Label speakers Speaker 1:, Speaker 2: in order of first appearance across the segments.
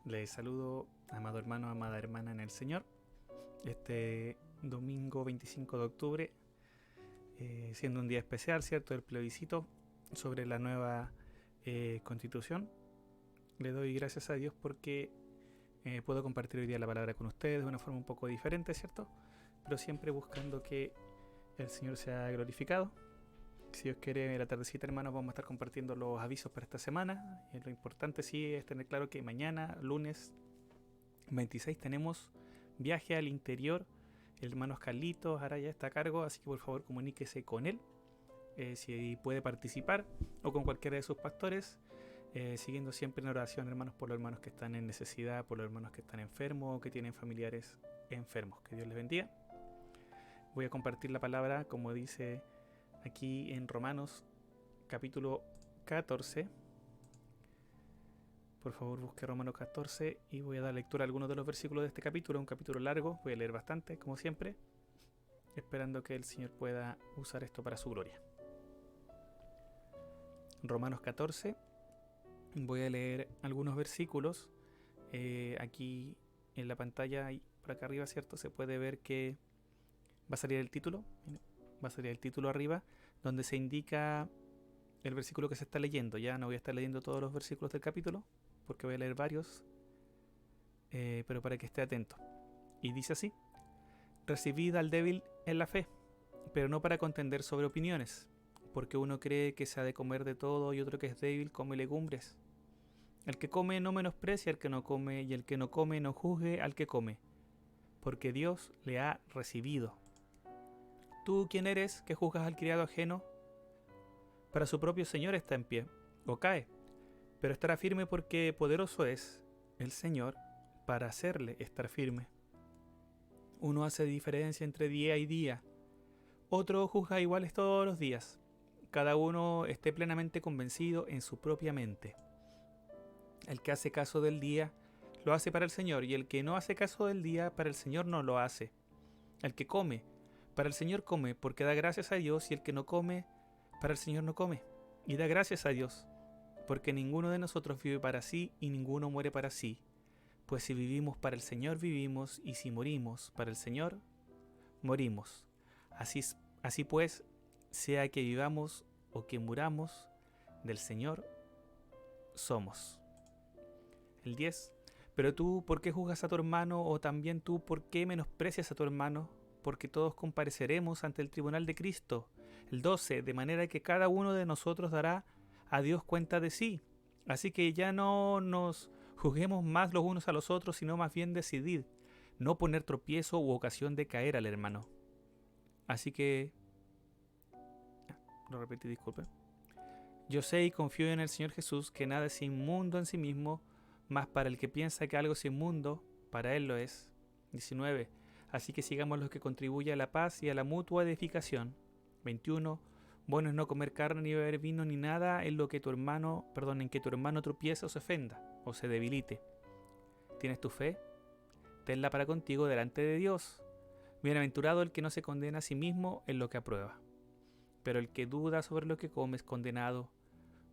Speaker 1: Les saludo, amado hermano, amada hermana en el Señor. Este domingo 25 de octubre, siendo un día especial, ¿cierto? El plebiscito sobre la nueva constitución. Le doy gracias a Dios porque puedo compartir hoy día la palabra con ustedes de una forma un poco diferente, ¿cierto? Pero siempre buscando que el Señor sea glorificado. Si Dios quiere, en la tardecita, hermanos, vamos a estar compartiendo los avisos para esta semana. Lo importante sí es tener claro que mañana, lunes 26, tenemos viaje al interior. El hermano Carlitos Araya está a cargo, así que por favor comuníquese con él, si puede participar, o con cualquiera de sus pastores, siguiendo siempre en oración, hermanos, por los hermanos que están en necesidad, por los hermanos que están enfermos o que tienen familiares enfermos. Que Dios les bendiga. Voy a compartir la palabra, como dice aquí en Romanos capítulo 14. Por favor, busque Romanos 14 y voy a dar lectura a algunos de los versículos de este capítulo. Un capítulo largo, voy a leer bastante, como siempre, esperando que el Señor pueda usar esto para su gloria. Romanos 14, voy a leer algunos versículos. Aquí en la pantalla, y por acá arriba, ¿cierto? Se puede ver que va a salir el título. Va a salir el título arriba, donde se indica el versículo que se está leyendo. Ya no voy a estar leyendo todos los versículos del capítulo, porque voy a leer varios, pero para que esté atento. Y dice así: recibid al débil en la fe, pero no para contender sobre opiniones, porque uno cree que se ha de comer de todo y otro que es débil come legumbres. El que come no menosprecia al que no come, y el que no come no juzgue al que come, porque Dios le ha recibido. ¿Tú quién eres que juzgas al criado ajeno? Para su propio Señor está en pie, o cae, pero estará firme porque poderoso es el Señor para hacerle estar firme. Uno hace diferencia entre día y día, otro juzga iguales todos los días. Cada uno esté plenamente convencido en su propia mente. El que hace caso del día, lo hace para el Señor, y el que no hace caso del día, para el Señor no lo hace. El que come, para el Señor come, porque da gracias a Dios, y el que no come, para el Señor no come, y da gracias a Dios, porque ninguno de nosotros vive para sí, y ninguno muere para sí. Pues si vivimos para el Señor vivimos, y si morimos para el Señor morimos. Así pues, sea que vivamos o que muramos, del Señor somos. El 10. Pero tú, ¿por qué juzgas a tu hermano? O también tú, ¿por qué menosprecias a tu hermano? Porque todos compareceremos ante el tribunal de Cristo. El 12. De manera que cada uno de nosotros dará a Dios cuenta de sí. Así que ya no nos juzguemos más los unos a los otros, sino más bien decidid no poner tropiezo u ocasión de caer al hermano. Así que... Lo repetí, disculpe. Yo sé y confío en el Señor Jesús que nada es inmundo en sí mismo, mas para el que piensa que algo es inmundo, para él lo es. 19. Así que sigamos los que contribuyen a la paz y a la mutua edificación. 21. Bueno es no comer carne ni beber vino ni nada en lo que en que tu hermano tropiece o se ofenda o se debilite. ¿Tienes tu fe? Tenla para contigo delante de Dios. Bienaventurado el que no se condena a sí mismo en lo que aprueba. Pero el que duda sobre lo que come es condenado,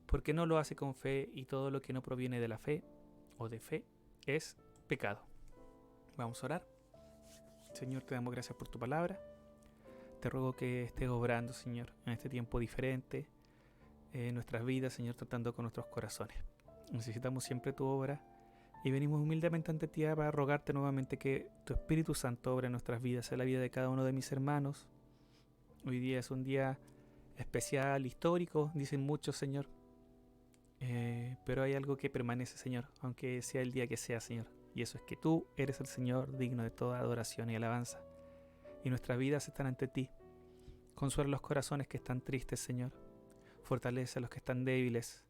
Speaker 1: porque no lo hace con fe, y todo lo que no proviene de la fe o de fe es pecado. Vamos a orar. Señor, te damos gracias por tu palabra. Te ruego que estés obrando, Señor, en este tiempo diferente, en nuestras vidas, Señor, tratando con nuestros corazones. Necesitamos siempre tu obra y venimos humildemente ante ti para rogarte nuevamente que tu Espíritu Santo obra en nuestras vidas, en la vida de cada uno de mis hermanos. Hoy día es un día especial, histórico, dicen muchos, Señor. Pero hay algo que permanece, Señor, aunque sea el día que sea, Señor. Y eso es que tú eres el Señor digno de toda adoración y alabanza. Y nuestras vidas están ante ti. Consuela los corazones que están tristes, Señor. Fortalece a los que están débiles.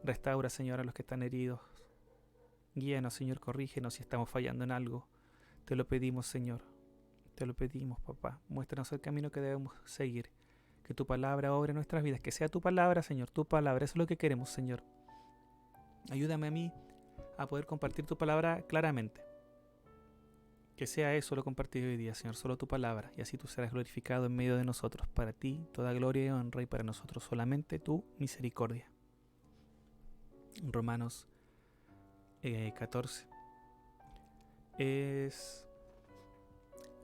Speaker 1: Restaura, Señor, a los que están heridos. Guíanos, Señor, corrígenos si estamos fallando en algo. Te lo pedimos, Señor. Te lo pedimos, papá. Muéstranos el camino que debemos seguir. Que tu palabra obre en nuestras vidas. Que sea tu palabra, Señor. Tu palabra. Eso es lo que queremos, Señor. Ayúdame a mí a poder compartir tu palabra claramente. Que sea eso lo compartido hoy día, Señor, solo tu palabra, y así tú serás glorificado en medio de nosotros. Para ti toda gloria y honra, y para nosotros solamente tu misericordia. Romanos 14. es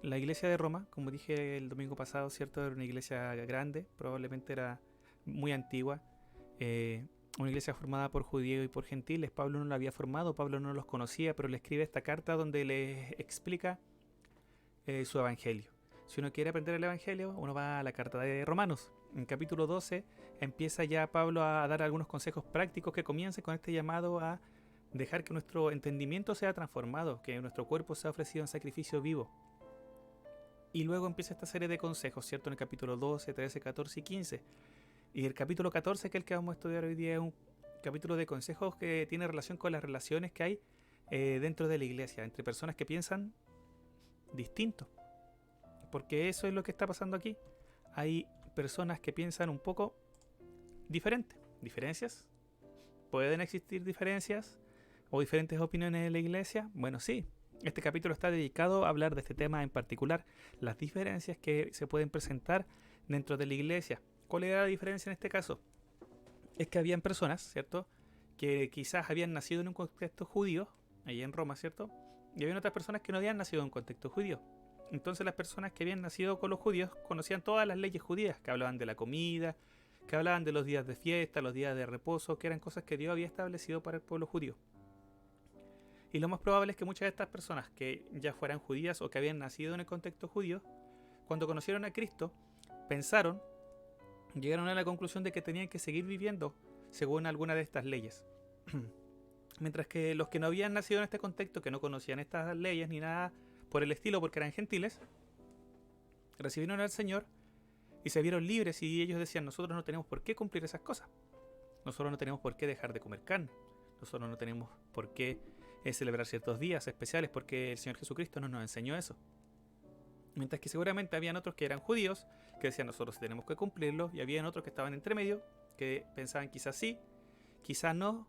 Speaker 1: la iglesia de Roma, como dije el domingo pasado, ¿cierto? Era una iglesia grande, probablemente era muy antigua, una iglesia formada por judíos y por gentiles. Pablo no la había formado, Pablo no los conocía, pero le escribe esta carta donde les explica su evangelio. Si uno quiere aprender el evangelio, uno va a la carta de Romanos. En capítulo 12 empieza ya Pablo a dar algunos consejos prácticos que comienzan con este llamado a dejar que nuestro entendimiento sea transformado, que nuestro cuerpo sea ofrecido en sacrificio vivo. Y luego empieza esta serie de consejos, ¿cierto? En el capítulo 12, 13, 14 y 15. Y el capítulo 14, que es el que vamos a estudiar hoy día, es un capítulo de consejos que tiene relación con las relaciones que hay dentro de la iglesia, entre personas que piensan distinto. Porque eso es lo que está pasando aquí. Hay personas que piensan un poco diferente. ¿Diferencias? ¿Pueden existir diferencias o diferentes opiniones en la iglesia? Bueno, sí. Este capítulo está dedicado a hablar de este tema en particular, las diferencias que se pueden presentar dentro de la iglesia. ¿Cuál era la diferencia en este caso? Es que habían personas, ¿cierto?, que quizás habían nacido en un contexto judío, allí en Roma, ¿cierto?, y habían otras personas que no habían nacido en un contexto judío. Entonces las personas que habían nacido con los judíos conocían todas las leyes judías, que hablaban de la comida, que hablaban de los días de fiesta, los días de reposo, que eran cosas que Dios había establecido para el pueblo judío. Y lo más probable es que muchas de estas personas que ya fueran judías o que habían nacido en el contexto judío, cuando conocieron a Cristo, pensaron, llegaron a la conclusión de que tenían que seguir viviendo según alguna de estas leyes. Mientras que los que no habían nacido en este contexto, que no conocían estas leyes ni nada por el estilo porque eran gentiles, recibieron al Señor y se vieron libres, y ellos decían: nosotros no tenemos por qué cumplir esas cosas. Nosotros no tenemos por qué dejar de comer carne. Nosotros no tenemos por qué celebrar ciertos días especiales porque el Señor Jesucristo no nos enseñó eso. Mientras que seguramente habían otros que eran judíos que decían: nosotros tenemos que cumplirlo, y habían otros que estaban entre medio que pensaban quizás sí, quizás no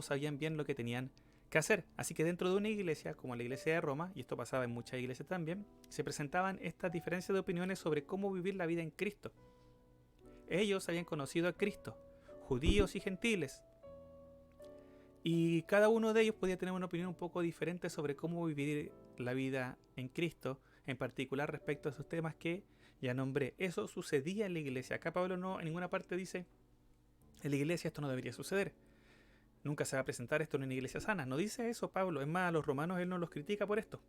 Speaker 1: sabían bien lo que tenían que hacer. Así que dentro de una iglesia como la iglesia de Roma, y esto pasaba en muchas iglesias también, se presentaban estas diferencias de opiniones sobre cómo vivir la vida en Cristo. Ellos habían conocido a Cristo, judíos y gentiles, y cada uno de ellos podía tener una opinión un poco diferente sobre cómo vivir la vida en Cristo, en particular respecto a esos temas que ya nombré. Eso sucedía en la iglesia. Acá Pablo no en ninguna parte dice: en la iglesia esto no debería suceder, nunca se va a presentar esto en una iglesia sana. No dice eso Pablo. Es más, a los romanos él no los critica por esto.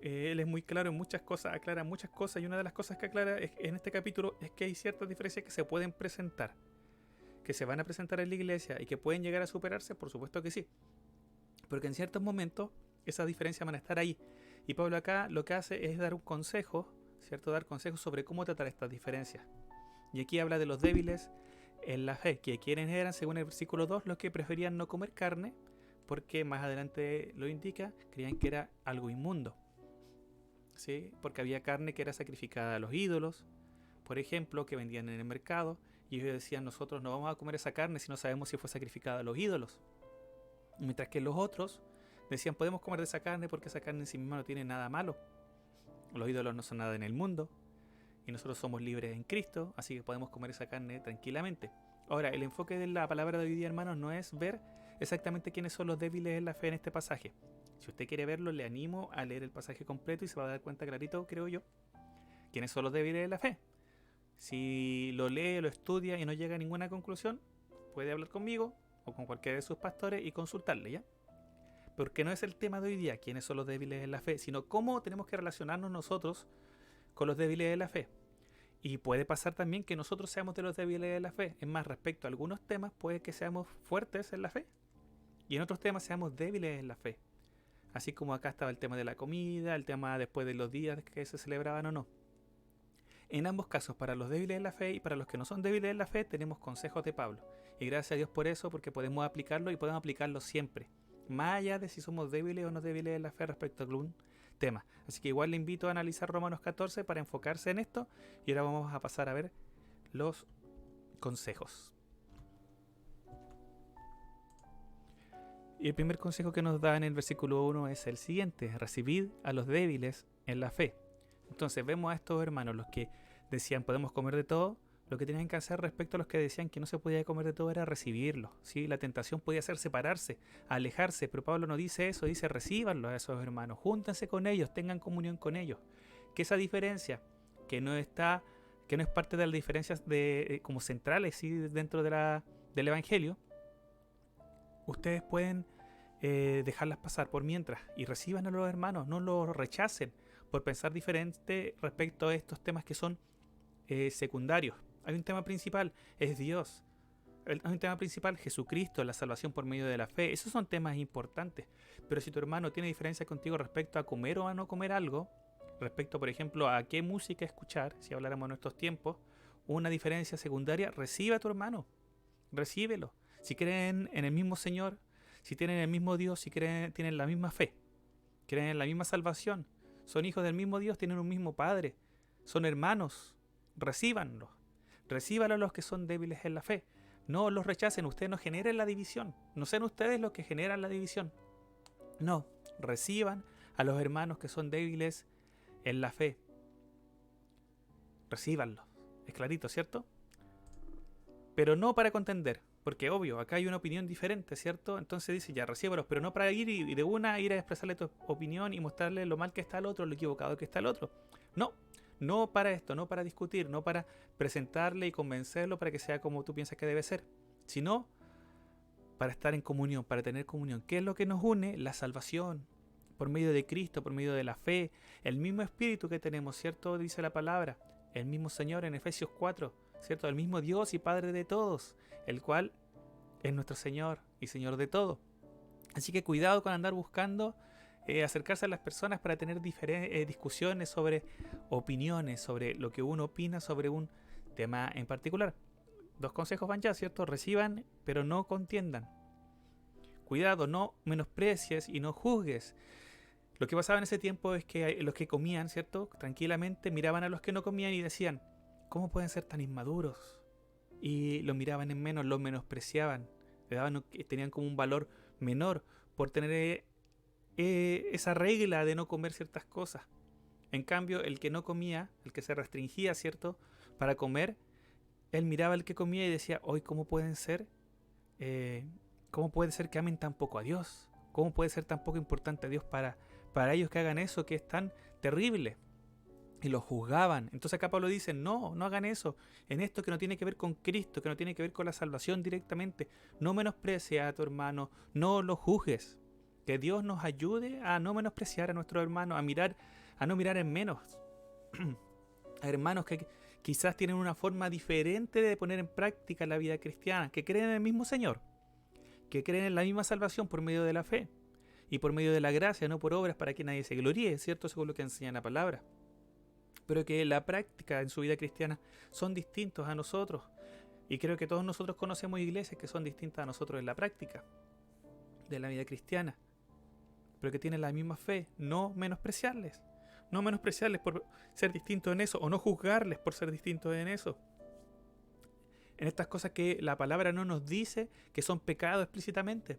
Speaker 1: Él es muy claro en muchas cosas, aclara muchas cosas, y una de las cosas que aclara en este capítulo es que hay ciertas diferencias que se pueden presentar, que se van a presentar en la iglesia y que pueden llegar a superarse. Por supuesto que sí, porque en ciertos momentos esas diferencias van a estar ahí. Y Pablo acá lo que hace es dar un consejo, ¿cierto? Dar consejos sobre cómo tratar estas diferencias. Y aquí habla de los débiles en la fe, que quienes eran, según el versículo 2, los que preferían no comer carne, porque más adelante lo indica, creían que era algo inmundo, ¿sí? Porque había carne que era sacrificada a los ídolos, por ejemplo, que vendían en el mercado, y ellos decían: nosotros no vamos a comer esa carne si no sabemos si fue sacrificada a los ídolos. Mientras que los otros decían: podemos comer de esa carne porque esa carne en sí misma no tiene nada malo. Los ídolos no son nada en el mundo y nosotros somos libres en Cristo, así que podemos comer esa carne tranquilamente. Ahora, el enfoque de la palabra de hoy día, hermanos, no es ver exactamente quiénes son los débiles en la fe en este pasaje. Si usted quiere verlo, le animo a leer el pasaje completo y se va a dar cuenta clarito, creo yo, quiénes son los débiles en la fe. Si lo lee, lo estudia y no llega a ninguna conclusión, puede hablar conmigo o con cualquiera de sus pastores y consultarle, ¿ya? Porque no es el tema de hoy día quiénes son los débiles en la fe, sino cómo tenemos que relacionarnos nosotros con los débiles de la fe. Y puede pasar también que nosotros seamos de los débiles de la fe. Es más, respecto a algunos temas puede que seamos fuertes en la fe y en otros temas seamos débiles en la fe. Así como acá estaba el tema de la comida, el tema después de los días que se celebraban o no. En ambos casos, para los débiles de la fe y para los que no son débiles de la fe, tenemos consejos de Pablo. Y gracias a Dios por eso, porque podemos aplicarlo y podemos aplicarlo siempre, más allá de si somos débiles o no débiles de la fe respecto a algún tema. Así que igual le invito a analizar Romanos 14 para enfocarse en esto, y ahora vamos a pasar a ver los consejos. Y el primer consejo que nos da en el versículo 1 es el siguiente: recibid a los débiles en la fe. Entonces vemos a estos hermanos, los que decían podemos comer de todo, Lo que tenían que hacer respecto a los que decían que no se podía comer de todo era recibirlo, ¿sí? La tentación podía ser separarse, alejarse, pero Pablo no dice eso, dice recíbanlo a esos hermanos, júntense con ellos, tengan comunión con ellos. Que esa diferencia, que no está, que no es parte de las diferencias como centrales, ¿sí? Dentro del Evangelio, ustedes pueden dejarlas pasar por mientras y reciban a los hermanos, no los rechacen por pensar diferente respecto a estos temas que son secundarios. Hay un tema principal, es Dios. Hay un tema principal, Jesucristo, la salvación por medio de la fe. Esos son temas importantes. Pero si tu hermano tiene diferencia contigo respecto a comer o a no comer algo, respecto, por ejemplo, a qué música escuchar, si habláramos en estos tiempos, una diferencia secundaria, recibe a tu hermano. Recíbelo. Si creen en el mismo Señor, si tienen el mismo Dios, si tienen la misma fe, creen en la misma salvación, son hijos del mismo Dios, tienen un mismo Padre, son hermanos, recíbanlos. Recíbanlo a los que son débiles en la fe. No los rechacen, ustedes no generen la división. No sean ustedes los que generan la división. No, reciban a los hermanos que son débiles en la fe. Recíbanlos. Es clarito, ¿cierto? Pero no para contender, porque obvio, acá hay una opinión diferente, ¿cierto? Entonces dice, ya, recíbalos, pero no para ir y de una ir a expresarle tu opinión y mostrarle lo mal que está el otro, lo equivocado que está el otro. No. No para esto, no para discutir, no para presentarle y convencerlo para que sea como tú piensas que debe ser, sino para estar en comunión, para tener comunión. ¿Qué es lo que nos une? La salvación, por medio de Cristo, por medio de la fe, el mismo Espíritu que tenemos, ¿cierto? Dice la palabra, el mismo Señor en Efesios 4, ¿cierto? El mismo Dios y Padre de todos, el cual es nuestro Señor y Señor de todo. Así que cuidado con andar buscando acercarse a las personas para tener discusiones sobre opiniones, sobre lo que uno opina sobre un tema en particular. 2 consejos van ya, ¿cierto? Reciban, pero no contiendan. Cuidado, no menosprecies y no juzgues. Lo que pasaba en ese tiempo es que los que comían, ¿cierto? Tranquilamente miraban a los que no comían y decían, ¿cómo pueden ser tan inmaduros? Y los miraban en menos, los menospreciaban. Tenían como un valor menor por tener esa regla de no comer ciertas cosas. En cambio, el que no comía, el que se restringía, ¿cierto? Para comer, él miraba al que comía y decía, hoy, ¿cómo pueden ser? ¿Cómo puede ser que amen tan poco a Dios? ¿Cómo puede ser tan poco importante a Dios para ellos que hagan eso que es tan terrible? Y lo juzgaban. Entonces acá Pablo dice, no hagan eso. En esto que no tiene que ver con Cristo, que no tiene que ver con la salvación directamente, no menosprecies a tu hermano, no lo juzgues. Que Dios nos ayude a no menospreciar a nuestros hermanos, a no mirar en menos. A hermanos que quizás tienen una forma diferente de poner en práctica la vida cristiana, que creen en el mismo Señor, que creen en la misma salvación por medio de la fe y por medio de la gracia, no por obras para que nadie se gloríe, ¿cierto? Según lo que enseña la palabra. Pero que la práctica en su vida cristiana son distintos a nosotros. Y creo que todos nosotros conocemos iglesias que son distintas a nosotros en la práctica de la vida cristiana, pero que tienen la misma fe. No menospreciarles. No menospreciarles por ser distintos en eso, o no juzgarles por ser distintos en eso. En estas cosas que la palabra no nos dice que son pecados explícitamente.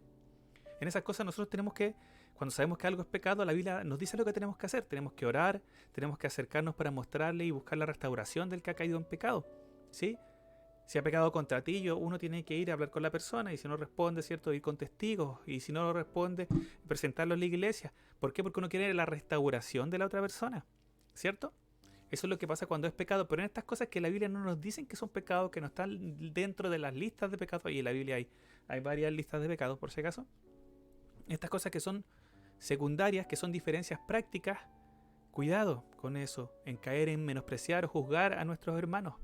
Speaker 1: En esas cosas nosotros tenemos que, cuando sabemos que algo es pecado, la Biblia nos dice lo que tenemos que hacer. Tenemos que orar, tenemos que acercarnos para mostrarle y buscar la restauración del que ha caído en pecado, ¿sí? Si ha pecado contra ti, uno tiene que ir a hablar con la persona, y si no responde, ¿cierto?, ir con testigos, y si no responde, presentarlo en la iglesia. ¿Por qué? Porque uno quiere la restauración de la otra persona, ¿cierto? Eso es lo que pasa cuando es pecado, pero en estas cosas que la Biblia no nos dicen que son pecados, que no están dentro de las listas de pecados, y en la Biblia hay varias listas de pecados, por si acaso. Estas cosas que son secundarias, que son diferencias prácticas, cuidado con eso, en caer en menospreciar o juzgar a nuestros hermanos.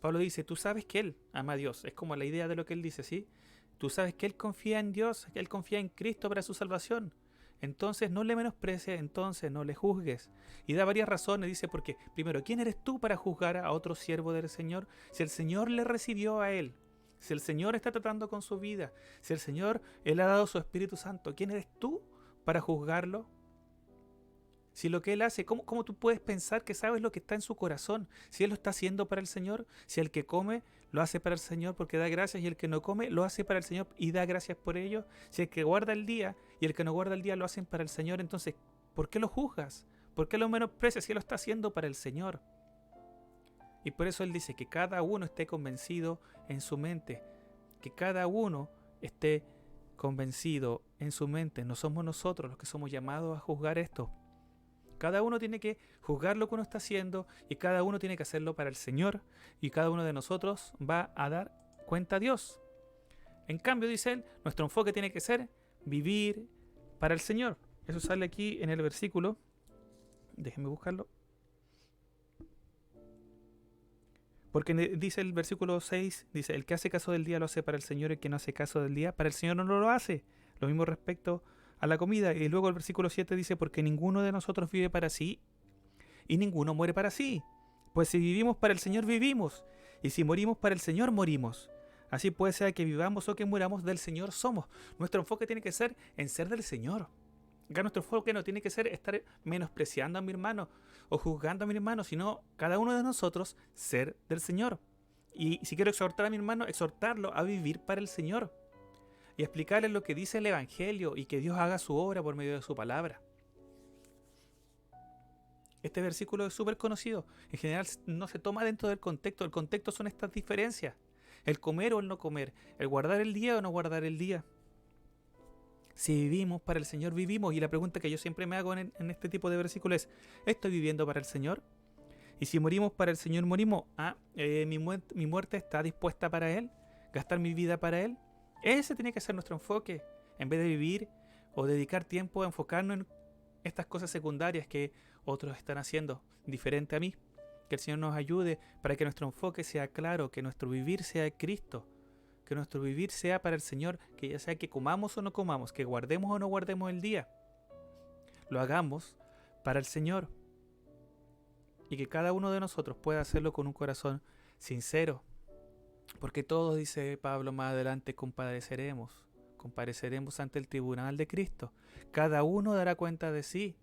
Speaker 1: Pablo dice, tú sabes que él ama a Dios. Es como la idea de lo que él dice, ¿sí? Tú sabes que él confía en Dios, que él confía en Cristo para su salvación. Entonces no le menosprecies, entonces no le juzgues. Y da varias razones, dice, porque primero, ¿quién eres tú para juzgar a otro siervo del Señor? Si el Señor le recibió a él, si el Señor está tratando con su vida, si el Señor, él ha dado su Espíritu Santo, ¿quién eres tú para juzgarlo? Si lo que él hace, ¿cómo tú puedes pensar que sabes lo que está en su corazón? Si él lo está haciendo para el Señor, si el que come lo hace para el Señor porque da gracias, y el que no come lo hace para el Señor y da gracias por ello. Si el que guarda el día y el que no guarda el día lo hacen para el Señor, entonces, ¿por qué lo juzgas? ¿Por qué lo menosprecias si él lo está haciendo para el Señor? Y por eso él dice que cada uno esté convencido en su mente, que cada uno esté convencido en su mente. No somos nosotros los que somos llamados a juzgar esto. Cada uno tiene que juzgar lo que uno está haciendo y cada uno tiene que hacerlo para el Señor y cada uno de nosotros va a dar cuenta a Dios. En cambio, dice él, nuestro enfoque tiene que ser vivir para el Señor. Eso sale aquí en el versículo. Déjenme buscarlo. Porque dice el versículo 6, dice, el que hace caso del día lo hace para el Señor, el que no hace caso del día, para el Señor no lo hace. Lo mismo respecto a la comida. Y luego el versículo 7 dice, porque ninguno de nosotros vive para sí y ninguno muere para sí. Pues si vivimos para el Señor, vivimos. Y si morimos para el Señor, morimos. Así puede ser que vivamos o que muramos, del Señor somos. Nuestro enfoque tiene que ser en ser del Señor. Acá nuestro enfoque no tiene que ser estar menospreciando a mi hermano o juzgando a mi hermano, sino cada uno de nosotros ser del Señor. Y si quiero exhortar a mi hermano, exhortarlo a vivir para el Señor. Y explicarle lo que dice el Evangelio y que Dios haga su obra por medio de su palabra. Este versículo es súper conocido. En general no se toma dentro del contexto. El contexto son estas diferencias. El comer o el no comer. El guardar el día o no guardar el día. Si vivimos para el Señor, vivimos. Y la pregunta que yo siempre me hago en este tipo de versículos es, ¿estoy viviendo para el Señor? Y si morimos para el Señor, morimos. Mi muerte está dispuesta para Él. Gastar mi vida para Él. Ese tiene que ser nuestro enfoque. En vez de vivir o dedicar tiempo a enfocarnos en estas cosas secundarias que otros están haciendo diferente a mí. Que el Señor nos ayude para que nuestro enfoque sea claro, que nuestro vivir sea Cristo, que nuestro vivir sea para el Señor, que ya sea que comamos o no comamos, que guardemos o no guardemos el día, lo hagamos para el Señor y que cada uno de nosotros pueda hacerlo con un corazón sincero, porque todos, dice Pablo más adelante, compareceremos ante el tribunal de Cristo. Cada uno dará cuenta de sí.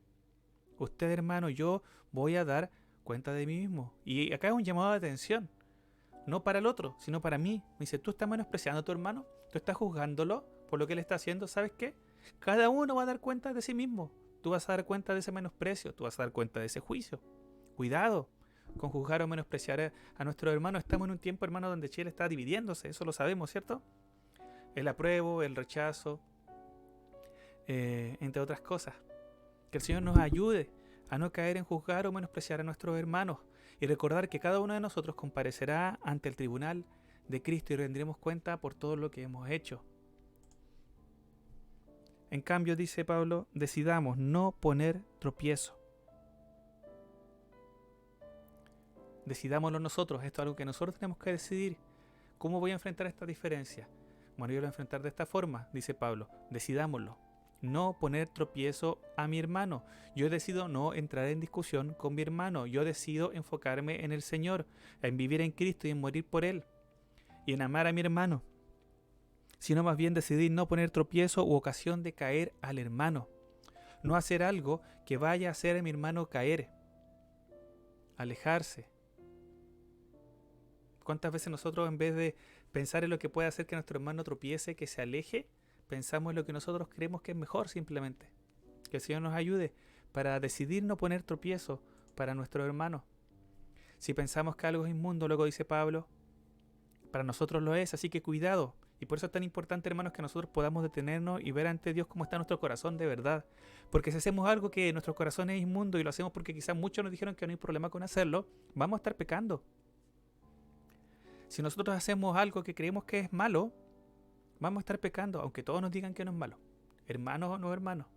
Speaker 1: Usted, hermano, yo voy a dar cuenta de mí mismo. Y acá es un llamado de atención. No para el otro, sino para mí. Me dice, ¿tú estás menospreciando a tu hermano? ¿Tú estás juzgándolo por lo que él está haciendo? ¿Sabes qué? Cada uno va a dar cuenta de sí mismo. Tú vas a dar cuenta de ese menosprecio. Tú vas a dar cuenta de ese juicio. Cuidado con juzgar o menospreciar a nuestro hermano. Estamos en un tiempo, hermano, donde Chile está dividiéndose. Eso lo sabemos, ¿cierto? El apruebo, el rechazo, entre otras cosas. Que el Señor nos ayude a no caer en juzgar o menospreciar a nuestros hermanos y recordar que cada uno de nosotros comparecerá ante el tribunal de Cristo y rendiremos cuenta por todo lo que hemos hecho. En cambio, dice Pablo, decidamos no poner tropiezo. Decidámoslo nosotros. Esto es algo que nosotros tenemos que decidir. ¿Cómo voy a enfrentar esta diferencia? Bueno, yo lo voy a enfrentar de esta forma, dice Pablo. Decidámoslo. No poner tropiezo a mi hermano. Yo decido no entrar en discusión con mi hermano. Yo decido enfocarme en el Señor, en vivir en Cristo y en morir por Él. Y en amar a mi hermano. Sino más bien decidir no poner tropiezo u ocasión de caer al hermano. No hacer algo que vaya a hacer a mi hermano caer. Alejarse. ¿Cuántas veces nosotros, en vez de pensar en lo que puede hacer que nuestro hermano tropiece, que se aleje, pensamos en lo que nosotros creemos que es mejor simplemente? Que el Señor nos ayude para decidir no poner tropiezo para nuestro hermano. Si pensamos que algo es inmundo, luego dice Pablo, para nosotros lo es, así que cuidado. Y por eso es tan importante, hermanos, que nosotros podamos detenernos y ver ante Dios cómo está nuestro corazón de verdad. Porque si hacemos algo que nuestro corazón es inmundo y lo hacemos porque quizás muchos nos dijeron que no hay problema con hacerlo, vamos a estar pecando. Si nosotros hacemos algo que creemos que es malo, vamos a estar pecando, aunque todos nos digan que no es malo. Hermanos o no hermanos.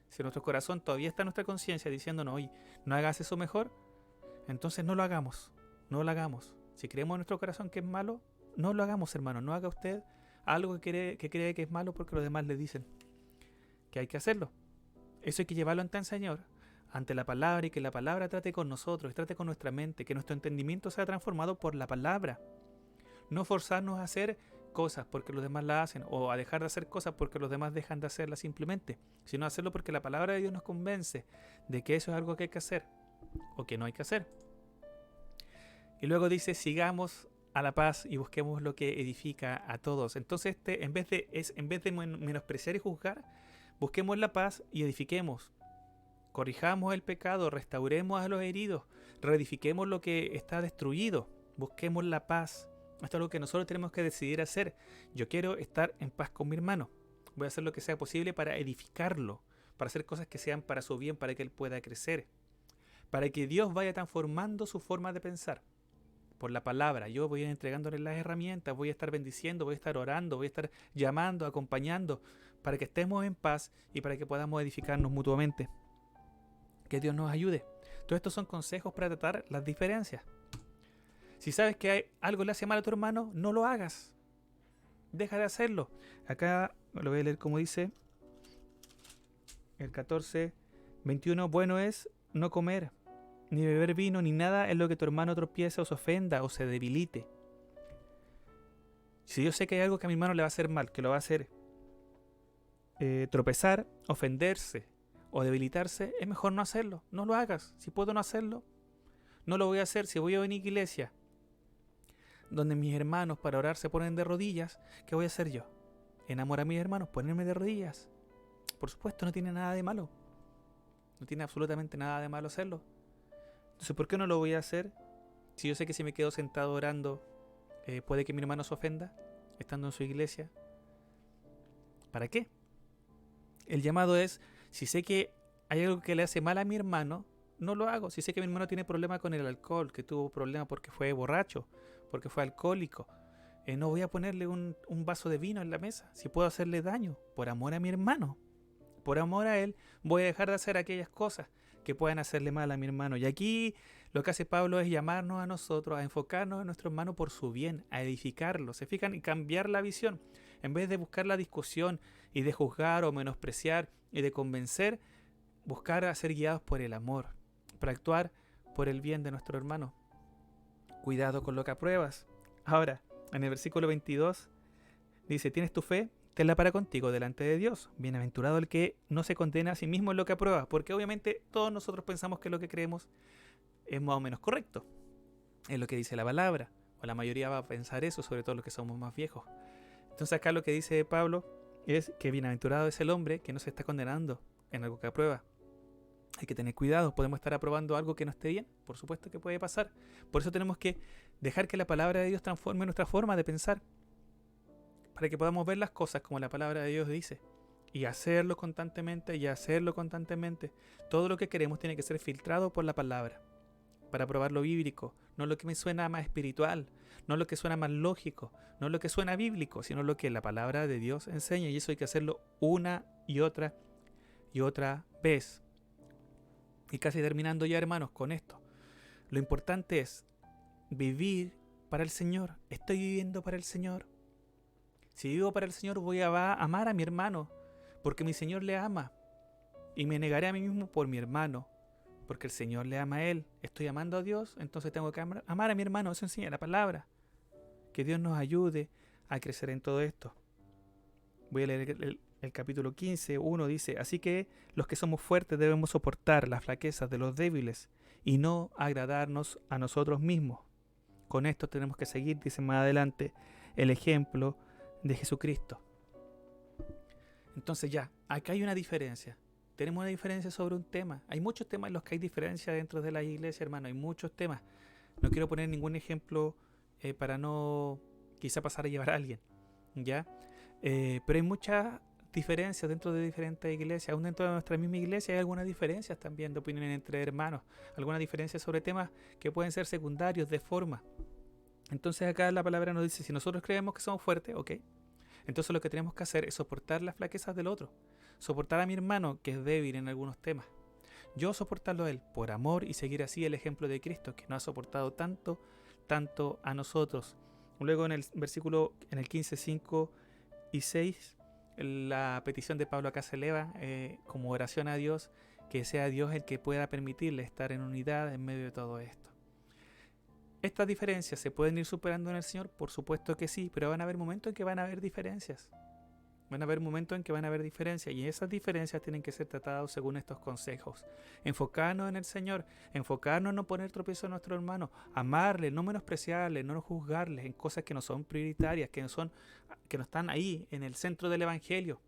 Speaker 1: Si nuestro corazón todavía está en nuestra conciencia diciéndonos, oye, no hagas eso mejor, entonces no lo hagamos. No lo hagamos. Si creemos en nuestro corazón que es malo, no lo hagamos, hermano. No haga usted algo que cree que es malo porque los demás le dicen que hay que hacerlo. Eso hay que llevarlo ante el Señor, ante la palabra, y que la palabra trate con nosotros, trate con nuestra mente, que nuestro entendimiento sea transformado por la palabra. No forzarnos a hacer cosas porque los demás la hacen, o a dejar de hacer cosas porque los demás dejan de hacerlas simplemente, sino hacerlo porque la palabra de Dios nos convence de que eso es algo que hay que hacer o que no hay que hacer. Y luego dice, sigamos a la paz y busquemos lo que edifica a todos. Entonces en vez de menospreciar y juzgar, busquemos la paz y edifiquemos. Corrijamos el pecado, restauremos a los heridos, reedifiquemos lo que está destruido. busquemos la paz. Esto es algo que nosotros tenemos que decidir hacer. Yo quiero estar en paz con mi hermano. Voy a hacer lo que sea posible para edificarlo, para hacer cosas que sean para su bien, para que él pueda crecer, para que Dios vaya transformando su forma de pensar. Por la palabra, yo voy a ir entregándole las herramientas, voy a estar bendiciendo, voy a estar orando, voy a estar llamando, acompañando, para que estemos en paz y para que podamos edificarnos mutuamente. Que Dios nos ayude. Todos estos son consejos para tratar las diferencias. Si sabes que algo le hace mal a tu hermano, no lo hagas. Deja de hacerlo. Acá lo voy a leer como dice el 14:21. Bueno es no comer, ni beber vino, ni nada en lo que tu hermano tropiece o se ofenda o se debilite. Si yo sé que hay algo que a mi hermano le va a hacer mal, que lo va a hacer tropezar, ofenderse o debilitarse, es mejor no hacerlo. No lo hagas. Si puedo no hacerlo, no lo voy a hacer. Si voy a una iglesia donde mis hermanos para orar se ponen de rodillas, ¿qué voy a hacer yo? ¿Enamorar a mis hermanos? ¿Ponerme de rodillas? Por supuesto, no tiene nada de malo. No tiene absolutamente nada de malo hacerlo. Entonces, ¿por qué no lo voy a hacer? Si yo sé que si me quedo sentado orando, puede que mi hermano se ofenda, estando en su iglesia. ¿Para qué? El llamado es, si sé que hay algo que le hace mal a mi hermano, no lo hago. Si sé que mi hermano tiene problemas con el alcohol, que tuvo problemas porque fue borracho, porque fue alcohólico, no voy a ponerle un vaso de vino en la mesa. Si puedo hacerle daño, por amor a mi hermano, por amor a él, voy a dejar de hacer aquellas cosas que puedan hacerle mal a mi hermano. Y aquí lo que hace Pablo es llamarnos a nosotros, a enfocarnos en nuestro hermano por su bien, a edificarlo. ¿Se fijan? Y cambiar la visión. En vez de buscar la discusión y de juzgar o menospreciar y de convencer, buscar a ser guiados por el amor, para actuar por el bien de nuestro hermano. Cuidado con lo que apruebas. Ahora, en el versículo 22 dice, ¿tienes tu fe? Tenla para contigo delante de Dios. Bienaventurado el que no se condena a sí mismo en lo que aprueba, porque obviamente todos nosotros pensamos que lo que creemos es más o menos correcto. Es lo que dice la palabra, o la mayoría va a pensar eso, sobre todo los que somos más viejos. Entonces acá lo que dice Pablo es que bienaventurado es el hombre que no se está condenando en algo que aprueba. Hay que tener cuidado, podemos estar aprobando algo que no esté bien, por supuesto que puede pasar. Por eso tenemos que dejar que la palabra de Dios transforme nuestra forma de pensar, para que podamos ver las cosas como la palabra de Dios dice, y hacerlo constantemente, y hacerlo constantemente. Todo lo que queremos tiene que ser filtrado por la palabra, para probar lo bíblico, no lo que me suena más espiritual, no lo que suena más lógico, no lo que suena bíblico, sino lo que la palabra de Dios enseña, y eso hay que hacerlo una y otra vez. Y casi terminando ya, hermanos, con esto. Lo importante es vivir para el Señor. ¿Estoy viviendo para el Señor? Si vivo para el Señor, voy a amar a mi hermano, porque mi Señor le ama. Y me negaré a mí mismo por mi hermano, porque el Señor le ama a él. Estoy amando a Dios, entonces tengo que amar a mi hermano. Eso enseña la palabra. Que Dios nos ayude a crecer en todo esto. Voy a leer el capítulo 15:1 dice, así que los que somos fuertes debemos soportar las flaquezas de los débiles y no agradarnos a nosotros mismos. Con esto tenemos que seguir, dice más adelante, el ejemplo de Jesucristo. Entonces ya, acá hay una diferencia. Tenemos una diferencia sobre un tema. Hay muchos temas en los que hay diferencia dentro de la iglesia, hermano. Hay muchos temas. No quiero poner ningún ejemplo para no quizá pasar a llevar a alguien, ¿ya? Pero hay muchas diferencias dentro de diferentes iglesias. Aún dentro de nuestra misma iglesia hay algunas diferencias también de opinión entre hermanos. Algunas diferencias sobre temas que pueden ser secundarios de forma. Entonces acá la palabra nos dice, si nosotros creemos que somos fuertes, ok. Entonces lo que tenemos que hacer es soportar las flaquezas del otro. Soportar a mi hermano que es débil en algunos temas. Yo soportarlo a él por amor y seguir así el ejemplo de Cristo que nos ha soportado tanto a nosotros. Luego en el versículo, en el 15:5 y 6, la petición de Pablo acá se eleva como oración a Dios, que sea Dios el que pueda permitirle estar en unidad en medio de todo esto. ¿Estas diferencias se pueden ir superando en el Señor? Por supuesto que sí, pero van a haber momentos en que van a haber diferencias. Van a haber momentos en que van a haber diferencias y esas diferencias tienen que ser tratadas según estos consejos. Enfocarnos en el Señor, enfocarnos en no poner tropiezo a nuestro hermano, amarle, no menospreciarle, no juzgarle en cosas que no son prioritarias, que no están ahí en el centro del Evangelio.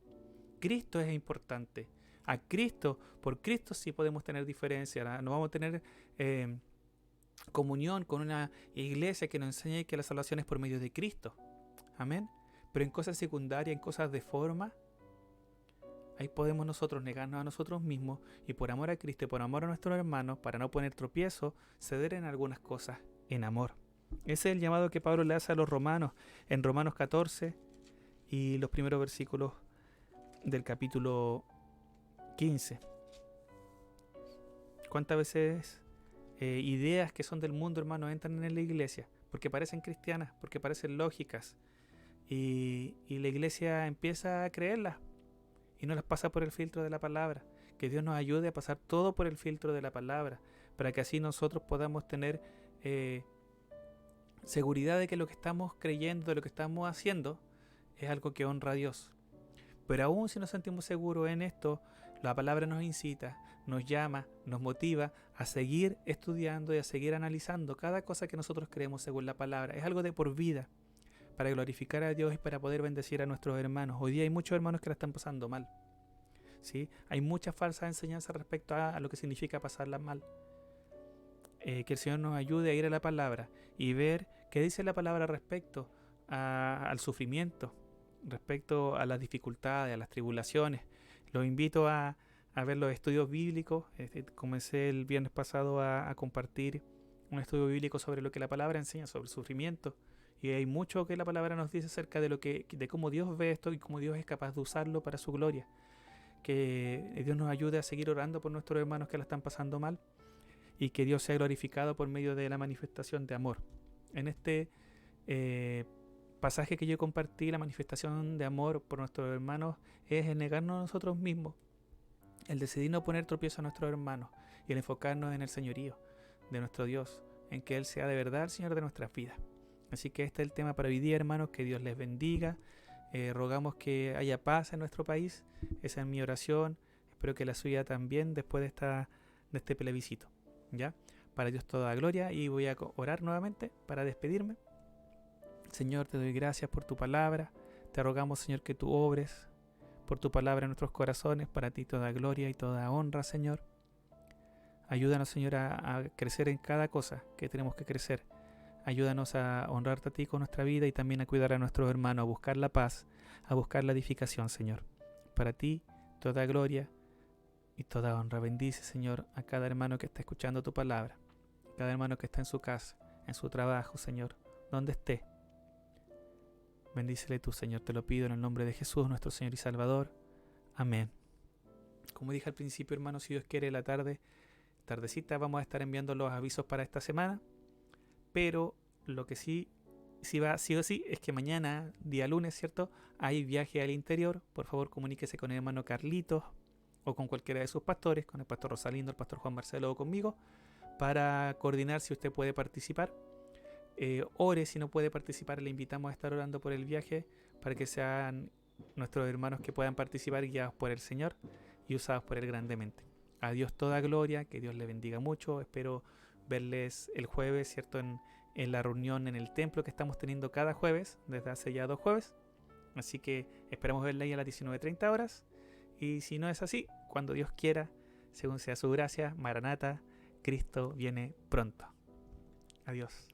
Speaker 1: Cristo es importante. A Cristo, por Cristo sí podemos tener diferencias. No vamos a tener comunión con una iglesia que nos enseñe que la salvación es por medio de Cristo. Amén. Pero en cosas secundarias, en cosas de forma, ahí podemos nosotros negarnos a nosotros mismos y por amor a Cristo y por amor a nuestros hermanos, para no poner tropiezo, ceder en algunas cosas en amor. Ese es el llamado que Pablo le hace a los romanos en Romanos 14 y los primeros versículos del capítulo 15. ¿Cuántas veces ideas que son del mundo, hermano, entran en la iglesia? Porque parecen cristianas, porque parecen lógicas. Y la iglesia empieza a creerlas y no las pasa por el filtro de la palabra. Que Dios nos ayude a pasar todo por el filtro de la palabra, para que así nosotros podamos tener seguridad de que lo que estamos creyendo, de lo que estamos haciendo, es algo que honra a Dios. Pero aún si nos sentimos seguros en esto, la palabra nos incita, nos llama, nos motiva a seguir estudiando y a seguir analizando cada cosa que nosotros creemos según la palabra. Es algo de por vida, para glorificar a Dios y para poder bendecir a nuestros hermanos. Hoy día hay muchos hermanos que la están pasando mal, ¿sí? Hay muchas falsas enseñanzas respecto a lo que significa pasarla mal. Que el Señor nos ayude a ir a la palabra y ver qué dice la palabra respecto al sufrimiento, respecto a las dificultades, a las tribulaciones. Los invito a ver los estudios bíblicos. Comencé el viernes pasado a compartir un estudio bíblico sobre lo que la palabra enseña sobre el sufrimiento. Y hay mucho que la palabra nos dice acerca de cómo Dios ve esto y cómo Dios es capaz de usarlo para su gloria. Que Dios nos ayude a seguir orando por nuestros hermanos que la están pasando mal y que Dios sea glorificado por medio de la manifestación de amor. En este pasaje que yo compartí, la manifestación de amor por nuestros hermanos es el negarnos a nosotros mismos, el decidir no poner tropiezo a nuestros hermanos y el enfocarnos en el señorío de nuestro Dios, en que Él sea de verdad el Señor de nuestras vidas. Así que este es el tema para hoy día, hermanos. Que Dios les bendiga. Rogamos que haya paz en nuestro país. Esa es mi oración. Espero que la suya también después de este plebiscito. ¿Ya? Para Dios toda gloria. Y voy a orar nuevamente para despedirme. Señor, te doy gracias por tu palabra. Te rogamos, Señor, que tú obres por tu palabra en nuestros corazones. Para ti toda gloria y toda honra, Señor. Ayúdanos, Señor, a crecer en cada cosa que tenemos que crecer. Ayúdanos a honrarte a ti con nuestra vida y también a cuidar a nuestros hermanos, a buscar la paz, a buscar la edificación, Señor. Para ti, toda gloria y toda honra. Bendice, Señor, a cada hermano que está escuchando tu palabra, a cada hermano que está en su casa, en su trabajo, Señor, donde esté. Bendícele tú, Señor, te lo pido en el nombre de Jesús, nuestro Señor y Salvador. Amén. Como dije al principio, hermanos, si Dios quiere, tardecita, vamos a estar enviando los avisos para esta semana. Pero lo que sí va sí o sí es que mañana, día lunes, ¿cierto? Hay viaje al interior. Por favor, comuníquese con el hermano Carlitos o con cualquiera de sus pastores, con el pastor Rosalindo, el pastor Juan Marcelo o conmigo, para coordinar si usted puede participar. Ore si no puede participar, le invitamos a estar orando por el viaje para que sean nuestros hermanos que puedan participar guiados por el Señor y usados por Él grandemente. A Dios toda gloria, que Dios le bendiga mucho. Espero verles el jueves, ¿cierto? En la reunión en el templo que estamos teniendo cada jueves, desde hace ya 2 jueves. Así que esperamos verla ahí a las 19:30 horas. Y si no es así, cuando Dios quiera, según sea su gracia, Maranata, Cristo viene pronto. Adiós.